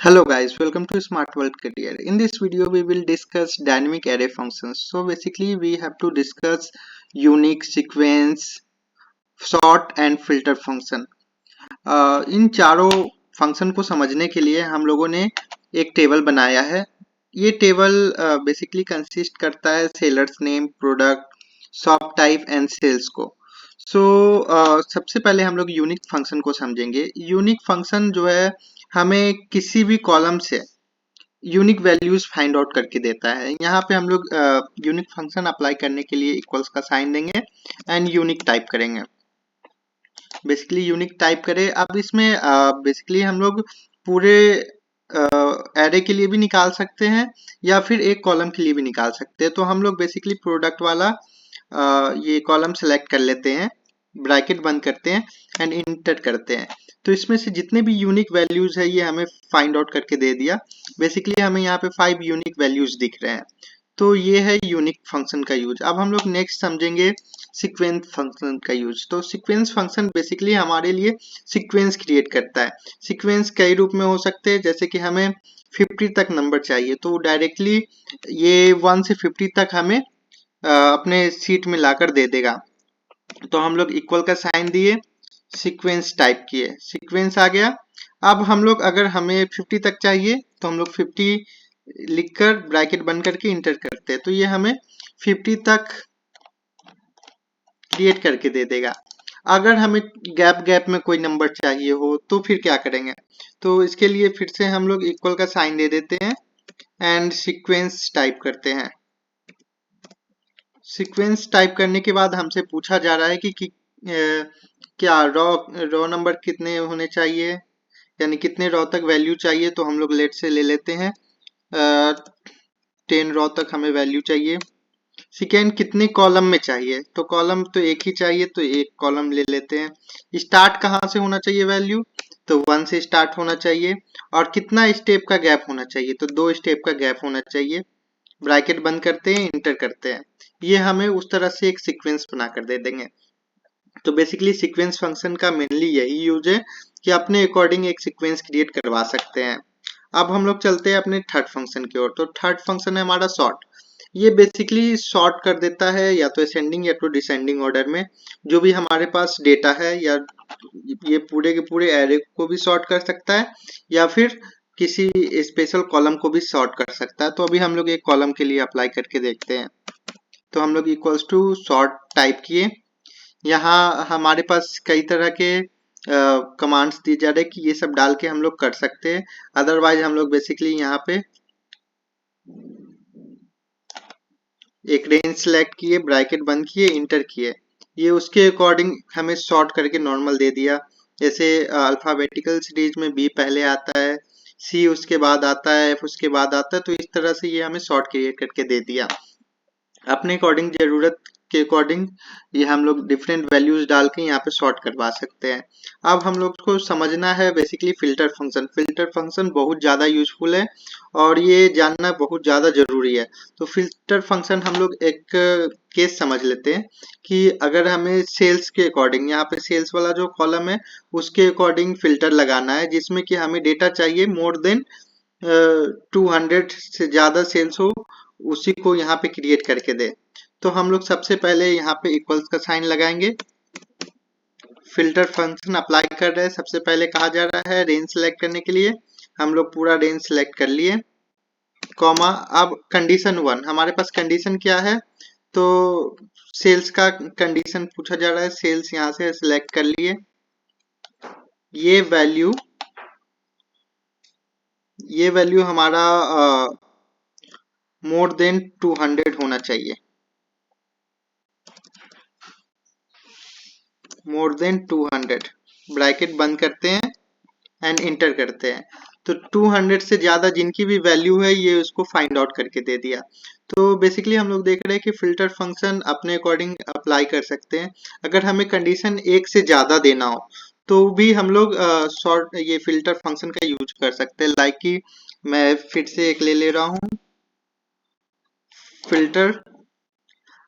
Hello guys, welcome to Smart World Career. In this video, we will discuss dynamic array functions. So basically, we have to discuss unique, sequence, sort and filter function. इन चारों function को समझने के लिए हम लोगों ने एक table बनाया है. ये टेबल बेसिकली कंसिस्ट करता है sellers name, product, shop type and sales को. सबसे पहले हम लोग यूनिक फंक्शन को समझेंगे. यूनिक फंक्शन जो है हमें किसी भी कॉलम से यूनिक वैल्यूज फाइंड आउट करके देता है. यहाँ पे हम लोग यूनिक फंक्शन अप्लाई करने के लिए इक्वल्स का साइन देंगे एंड यूनिक टाइप करेंगे. बेसिकली यूनिक टाइप करें. अब इसमें बेसिकली हम लोग पूरे एरे के लिए भी निकाल सकते हैं या फिर एक कॉलम के लिए भी निकाल सकते हैं. तो हम लोग बेसिकली प्रोडक्ट वाला ये कॉलम सेलेक्ट कर लेते हैं, ब्रैकेट बंद करते हैं एंड इंटर करते हैं. तो इसमें से जितने भी यूनिक वैल्यूज है ये हमें फाइंड आउट करके दे दिया. बेसिकली हमें यहाँ पे 5 यूनिक वैल्यूज दिख रहे हैं. तो ये है यूनिक फंक्शन का यूज. अब हम लोग नेक्स्ट समझेंगे सीक्वेंस फंक्शन का यूज. तो सीक्वेंस फंक्शन बेसिकली हमारे लिए सीक्वेंस क्रिएट करता है. सीक्वेंस कई रूप में हो सकते हैं, जैसे कि हमें 50 तक नंबर चाहिए तो डायरेक्टली ये 1 से 50 तक हमें अपने सीट में लाकर दे देगा. तो हम लोग इक्वल का साइन दिए, सीक्वेंस टाइप किए, सीक्वेंस आ गया. अब हम लोग अगर हमें 50 तक चाहिए तो हम लोग 50 लिखकर ब्रैकेट बंद करके इंटर करते हैं. तो ये हमें 50 तक क्रिएट करके दे देगा. अगर हमें गैप गैप में कोई नंबर चाहिए हो तो फिर क्या करेंगे. तो इसके लिए फिर से हम लोग इक्वल का साइन दे देते हैं एंड सीक्वेंस टाइप करते हैं. सीक्वेंस टाइप करने के बाद हमसे पूछा जा रहा है कि क्या रो नंबर कितने होने चाहिए, यानी कितने रो तक वैल्यू चाहिए. तो हम लोग लेट से ले लेते हैं 10 रो तक हमें वैल्यू चाहिए. सेकेंड कितने कॉलम में चाहिए, तो कॉलम तो एक ही चाहिए तो एक कॉलम ले लेते हैं. स्टार्ट कहाँ से होना चाहिए वैल्यू, तो 1 से स्टार्ट होना चाहिए. और कितना स्टेप का गैप होना चाहिए, तो 2 स्टेप का गैप होना चाहिए. ब्रैकेट बंद करते हैं, इंटर करते हैं. ये हमें उस तरह से एक सीक्वेंस बनाकर दे देंगे. तो बेसिकली सीक्वेंस फंक्शन का मेनली यही यूज है कि अपने अकॉर्डिंग एक सीक्वेंस क्रिएट करवा सकते हैं. अब हम लोग चलते हैं अपने थर्ड फंक्शन की ओर. तो थर्ड फंक्शन है हमारा सॉर्ट. ये बेसिकली सॉर्ट कर देता है या तो असेंडिंग या तो डिसेंडिंग ऑर्डर में जो भी हमारे पास डेटा है, या ये पूरे के पूरे एरे को भी सॉर्ट कर सकता है या फिर किसी स्पेशल कॉलम को भी सॉर्ट कर सकता है. तो अभी हम लोग एक कॉलम के लिए अप्लाई करके देखते हैं. तो हम लोग इक्वल्स टू सॉर्ट टाइप किए. यहाँ हमारे पास कई तरह के कमांड्स दिए जा रहे हैं कि ये सब डाल के हम लोग कर सकते हैं. अदरवाइज हम लोग बेसिकली यहाँ पे एक रेंज सेलेक्ट किए, ब्रैकेट बंद किए, इंटर किए. ये उसके अकॉर्डिंग हमें सॉर्ट करके नॉर्मल दे दिया. जैसे अल्फाबेटिकल सीरीज में बी पहले आता है, सी उसके बाद आता है, एफ उसके बाद आता है. तो इस तरह से ये हमें सॉर्ट क्रिएट करके दे दिया. अपने अकॉर्डिंग जरूरत के अकॉर्डिंग ये हम लोग डिफरेंट वैल्यूज डाल के यहाँ पे सॉर्ट करवा सकते हैं. अब हम लोग को समझना है basically filter function. Filter function बहुत ज़्यादा यूजफुल है और ये जानना बहुत ज़्यादा जरूरी है. तो फिल्टर फंक्शन हम लोग एक केस समझ लेते हैं कि अगर हमें सेल्स के अकॉर्डिंग, यहाँ पे सेल्स वाला जो कॉलम है उसके अकॉर्डिंग फिल्टर लगाना है, जिसमें कि हमें डेटा चाहिए मोर देन 200 से ज़्यादा सेल्स हो, उसी को यहाँ पे क्रिएट करके दे. तो हम लोग सबसे पहले यहाँ पे इक्वल्स का साइन लगाएंगे. फिल्टर फंक्शन अप्लाई कर रहे हैं. सबसे पहले कहा जा रहा है रेंज सेलेक्ट करने के लिए. हम लोग पूरा रेंज सेलेक्ट कर लिए, कॉमा. अब कंडीशन 1, हमारे पास कंडीशन क्या है, तो सेल्स का कंडीशन पूछा जा रहा है. सेल्स यहाँ से सिलेक्ट कर लिए. ये वैल्यू हमारा मोर देन 200 होना चाहिए. मोर देन 200, ब्रैकेट बंद करते हैं एंड इंटर करते हैं. तो 200 से ज्यादा जिनकी भी वैल्यू है ये उसको फाइंड आउट करके दे दिया. तो बेसिकली हम लोग देख रहे हैं कि फिल्टर फंक्शन अपने अकॉर्डिंग अप्लाई कर सकते हैं. अगर हमें कंडीशन 1 से ज्यादा देना हो तो भी हम लोग सॉर्ट ये फिल्टर फंक्शन का यूज कर सकते हैं. लाइक कि मैं फिर से एक ले ले रहा हूँ, फिल्टर.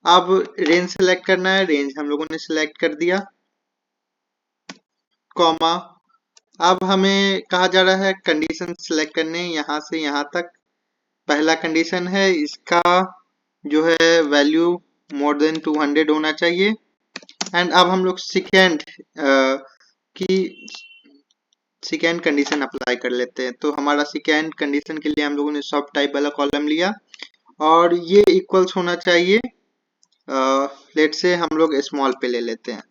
अब रेंज सेलेक्ट करना है, रेंज हम लोगों ने सिलेक्ट कर दिया, कॉमा. अब हमें कहा जा रहा है कंडीशन सिलेक्ट करने, यहाँ से यहाँ तक। पहला कंडीशन है इसका जो है वैल्यू मोर देन 200 होना चाहिए। एंड अब हम लोग सेकेंड की सेकेंड कंडीशन अप्लाई कर लेते हैं। तो हमारा सेकेंड कंडीशन के लिए हम लोगों ने सब टाइप वाला कॉलम लिया और ये इक्वल्स होना चाहिए, लेट से हम लोग स्मॉल पे ले लेते हैं।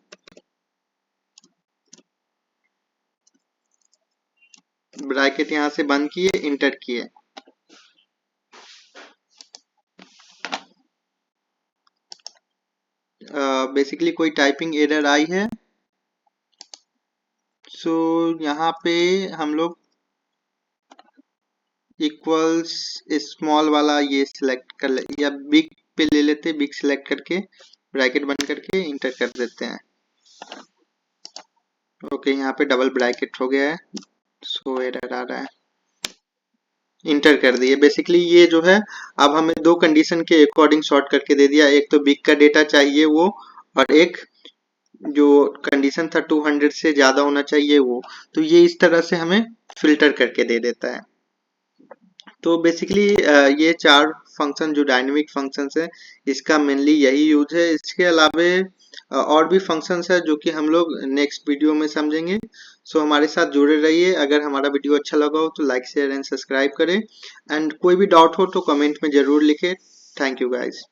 ब्रैकेट यहाँ से बंद किए, इंटर किए। बेसिकली कोई टाइपिंग एरर आई है, सो यहाँ पे हम लोग इक्वल्स स्मॉल वाला ये सिलेक्ट कर ले या बिग पे ले लेते, बिग सिलेक्ट करके ब्रैकेट बंद करके इंटर कर देते हैं। ओके, यहाँ पे डबल ब्रैकेट हो गया है, सो एरर आ रहा है। इंटर कर दिए। बेसिकली ये जो है अब हमें दो कंडीशन के अकॉर्डिंग सॉर्ट करके दे दिया, एक तो बिग का डेटा चाहिए वो, और एक जो कंडीशन था 200 से ज्यादा होना चाहिए वो। तो ये इस तरह से हमें फिल्टर करके दे देता है। तो बेसिकली ये चार फंक्शन जो डायनेमिक फंक्शंस है, इसका मेनली यही यूज है। इसके अलावे और भी फंक्शंस है जो कि हम लोग नेक्स्ट वीडियो में समझेंगे। सो हमारे साथ जुड़े रहिए। अगर हमारा वीडियो अच्छा लगा हो तो लाइक शेयर एंड सब्सक्राइब करें, एंड कोई भी डाउट हो तो कमेंट में जरूर लिखें। Thank you guys.